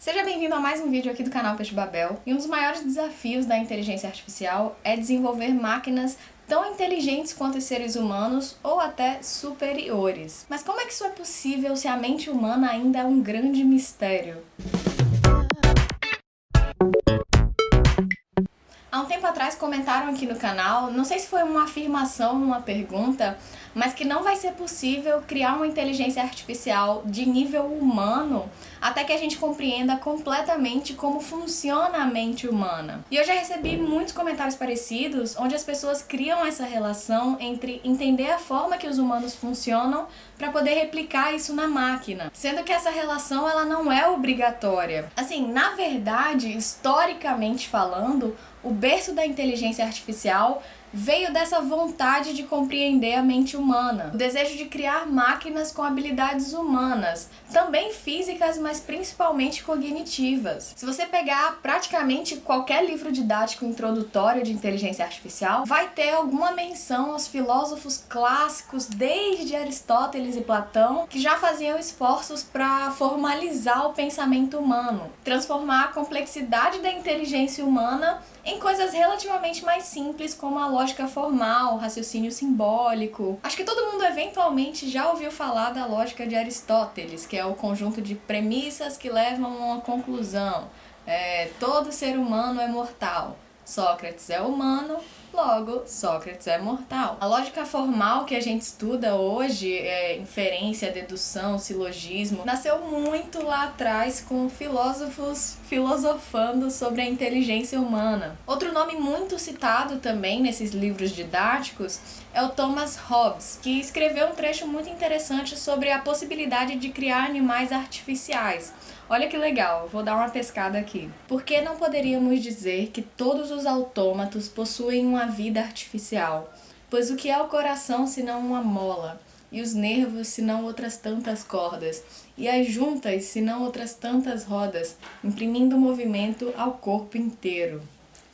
Seja bem-vindo a mais um vídeo aqui do canal Peixe Babel. E um dos maiores desafios da inteligência artificial é desenvolver máquinas tão inteligentes quanto os seres humanos ou até superiores. Mas como é que isso é possível se a mente humana ainda é um grande mistério? Há um tempo atrás comentaram aqui no canal, não sei se foi uma afirmação ou uma pergunta, mas que não vai ser possível criar uma inteligência artificial de nível humano até que a gente compreenda completamente como funciona a mente humana. E eu já recebi muitos comentários parecidos, onde as pessoas criam essa relação entre entender a forma que os humanos funcionam para poder replicar isso na máquina, sendo que essa relação ela não é obrigatória. Assim, na verdade, historicamente falando, o berço da inteligência artificial veio dessa vontade de compreender a mente humana, o desejo de criar máquinas com habilidades humanas, também físicas, mas principalmente cognitivas. Se você pegar praticamente qualquer livro didático introdutório de inteligência artificial, vai ter alguma menção aos filósofos clássicos, desde Aristóteles e Platão, que já faziam esforços para formalizar o pensamento humano, transformar a complexidade da inteligência humana em coisas relativamente mais simples, como a lógica formal, o raciocínio simbólico. Acho que todo mundo eventualmente já ouviu falar da lógica de Aristóteles, que é o conjunto de premissas que levam a uma conclusão. Todo ser humano é mortal. Sócrates é humano, logo, Sócrates é mortal. A lógica formal que a gente estuda hoje, inferência, dedução, silogismo, nasceu muito lá atrás com filósofos filosofando sobre a inteligência humana. Outro nome muito citado também nesses livros didáticos é o Thomas Hobbes, que escreveu um trecho muito interessante sobre a possibilidade de criar animais artificiais. Olha que legal, vou dar uma pescada aqui. Por que não poderíamos dizer que todos os autômatos possuem uma vida artificial? Pois o que é o coração senão uma mola? E os nervos senão outras tantas cordas? E as juntas senão outras tantas rodas, imprimindo movimento ao corpo inteiro?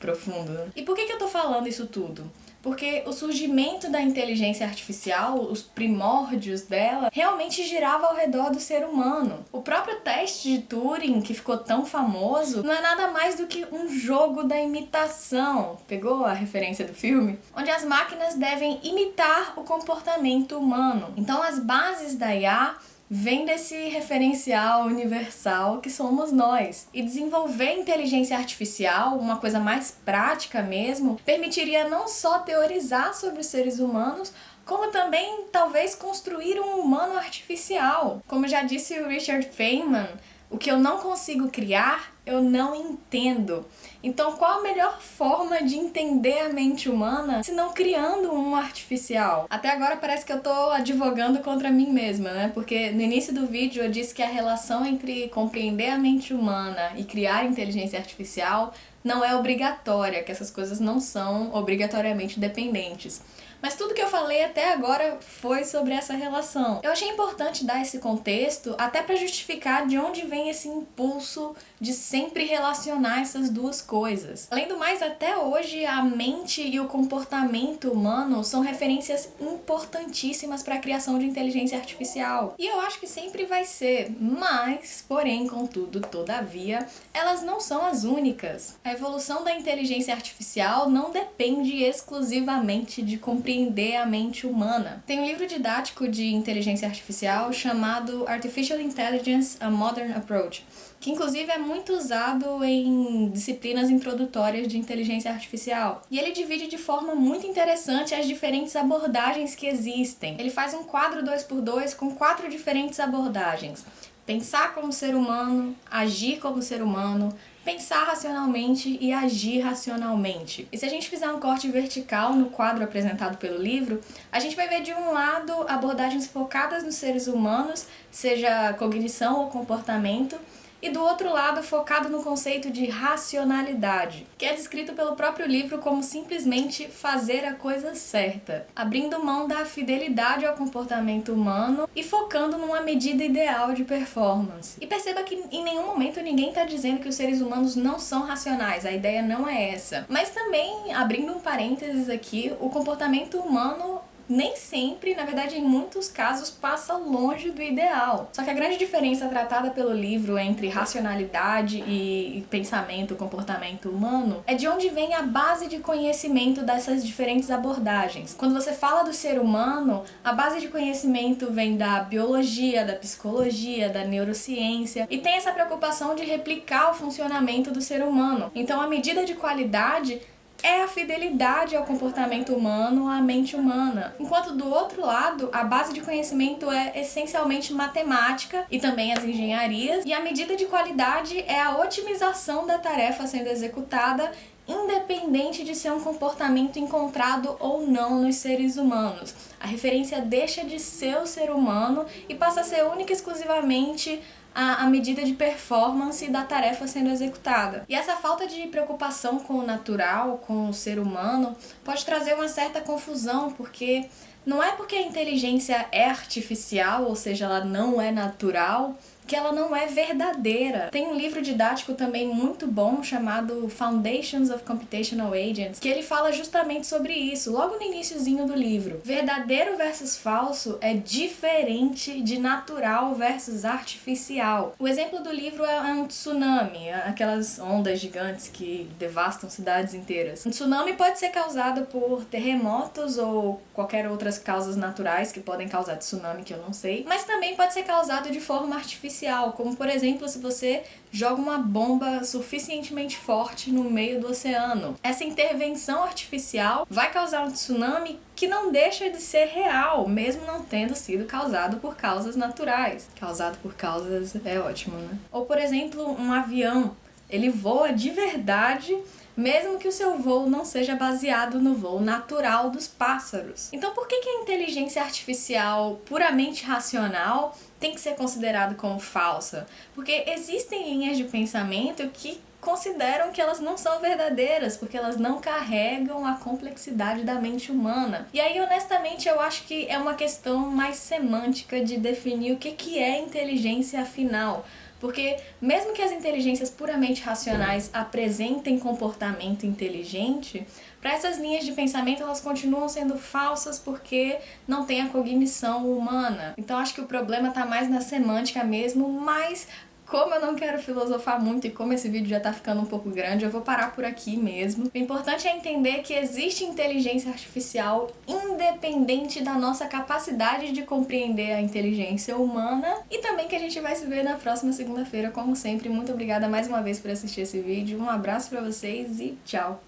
Profundo. E por que eu tô falando isso tudo? Porque o surgimento da inteligência artificial, os primórdios dela, realmente girava ao redor do ser humano. O próprio teste de Turing, que ficou tão famoso, não é nada mais do que um jogo da imitação. Pegou a referência do filme? Onde as máquinas devem imitar o comportamento humano. Então as bases da IA vem desse referencial universal que somos nós. E desenvolver inteligência artificial, uma coisa mais prática mesmo, permitiria não só teorizar sobre os seres humanos, como também talvez construir um humano artificial. Como já disse o Richard Feynman, o que eu não consigo criar, eu não entendo. Então, qual a melhor forma de entender a mente humana se não criando um artificial? Até agora parece que eu tô advogando contra mim mesma, né? Porque no início do vídeo eu disse que a relação entre compreender a mente humana e criar inteligência artificial não é obrigatória, que essas coisas não são obrigatoriamente dependentes. Mas tudo que eu falei até agora foi sobre essa relação. Eu achei importante dar esse contexto até para justificar de onde vem esse impulso de sempre relacionar essas duas coisas. Além do mais, até hoje a mente e o comportamento humano são referências importantíssimas para a criação de inteligência artificial. E eu acho que sempre vai ser, mas, porém, contudo, todavia, elas não são as únicas. A evolução da inteligência artificial não depende exclusivamente de compreender a mente humana. Tem um livro didático de inteligência artificial chamado Artificial Intelligence: A Modern Approach, que inclusive é muito usado em disciplinas introdutórias de inteligência artificial. E ele divide de forma muito interessante as diferentes abordagens que existem. Ele faz um quadro 2x2 com 4 diferentes abordagens. Pensar como ser humano, agir como ser humano, pensar racionalmente e agir racionalmente. E se a gente fizer um corte vertical no quadro apresentado pelo livro, a gente vai ver de um lado abordagens focadas nos seres humanos, seja cognição ou comportamento, e do outro lado focado no conceito de racionalidade, que é descrito pelo próprio livro como simplesmente fazer a coisa certa, abrindo mão da fidelidade ao comportamento humano e focando numa medida ideal de performance. E perceba que em nenhum momento ninguém está dizendo que os seres humanos não são racionais, a ideia não é essa. Mas também, abrindo um parênteses aqui, o comportamento humano nem sempre, na verdade em muitos casos, passa longe do ideal. Só que a grande diferença tratada pelo livro entre racionalidade e pensamento, comportamento humano, é de onde vem a base de conhecimento dessas diferentes abordagens. Quando você fala do ser humano, a base de conhecimento vem da biologia, da psicologia, da neurociência, e tem essa preocupação de replicar o funcionamento do ser humano. Então a medida de qualidade é a fidelidade ao comportamento humano, à mente humana. Enquanto do outro lado, a base de conhecimento é essencialmente matemática e também as engenharias, e a medida de qualidade é a otimização da tarefa sendo executada, independente de ser um comportamento encontrado ou não nos seres humanos. A referência deixa de ser o ser humano e passa a ser única e exclusivamente a medida de performance da tarefa sendo executada. E essa falta de preocupação com o natural, com o ser humano, pode trazer uma certa confusão, porque não é porque a inteligência é artificial, ou seja, ela não é natural, que ela não é verdadeira. Tem um livro didático também muito bom chamado Foundations of Computational Agents, que ele fala justamente sobre isso, logo no iniciozinho do livro. Verdadeiro versus falso é diferente de natural versus artificial. O exemplo do livro é um tsunami, aquelas ondas gigantes que devastam cidades inteiras. Um tsunami pode ser causado por terremotos ou qualquer outras causas naturais que podem causar tsunami, que eu não sei, mas também pode ser causado de forma artificial, como por exemplo se você joga uma bomba suficientemente forte no meio do oceano. Essa intervenção artificial vai causar um tsunami que não deixa de ser real, mesmo não tendo sido causado por causas naturais. Causado por causas é ótimo, né? Ou por exemplo, um avião, ele voa de verdade, mesmo que o seu voo não seja baseado no voo natural dos pássaros. Então por que a inteligência artificial puramente racional tem que ser considerada como falsa? Porque existem linhas de pensamento que consideram que elas não são verdadeiras, porque elas não carregam a complexidade da mente humana. E aí, honestamente, eu acho que é uma questão mais semântica de definir o que é inteligência afinal. Porque mesmo que as inteligências puramente racionais apresentem comportamento inteligente, para essas linhas de pensamento elas continuam sendo falsas porque não tem a cognição humana. Então acho que o problema está mais na semântica mesmo, mas como eu não quero filosofar muito e como esse vídeo já tá ficando um pouco grande, eu vou parar por aqui mesmo. O importante é entender que existe inteligência artificial independente da nossa capacidade de compreender a inteligência humana, e também que a gente vai se ver na próxima segunda-feira, como sempre. Muito obrigada mais uma vez por assistir esse vídeo, um abraço pra vocês e tchau!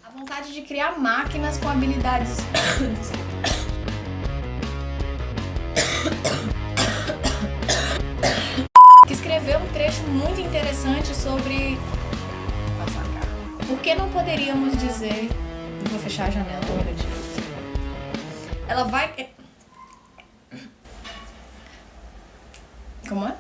A vontade de criar máquinas com habilidades... que escreveu um trecho muito interessante sobre... Por que não poderíamos dizer... Eu vou fechar a janela um minutinho. Ela vai... Como é?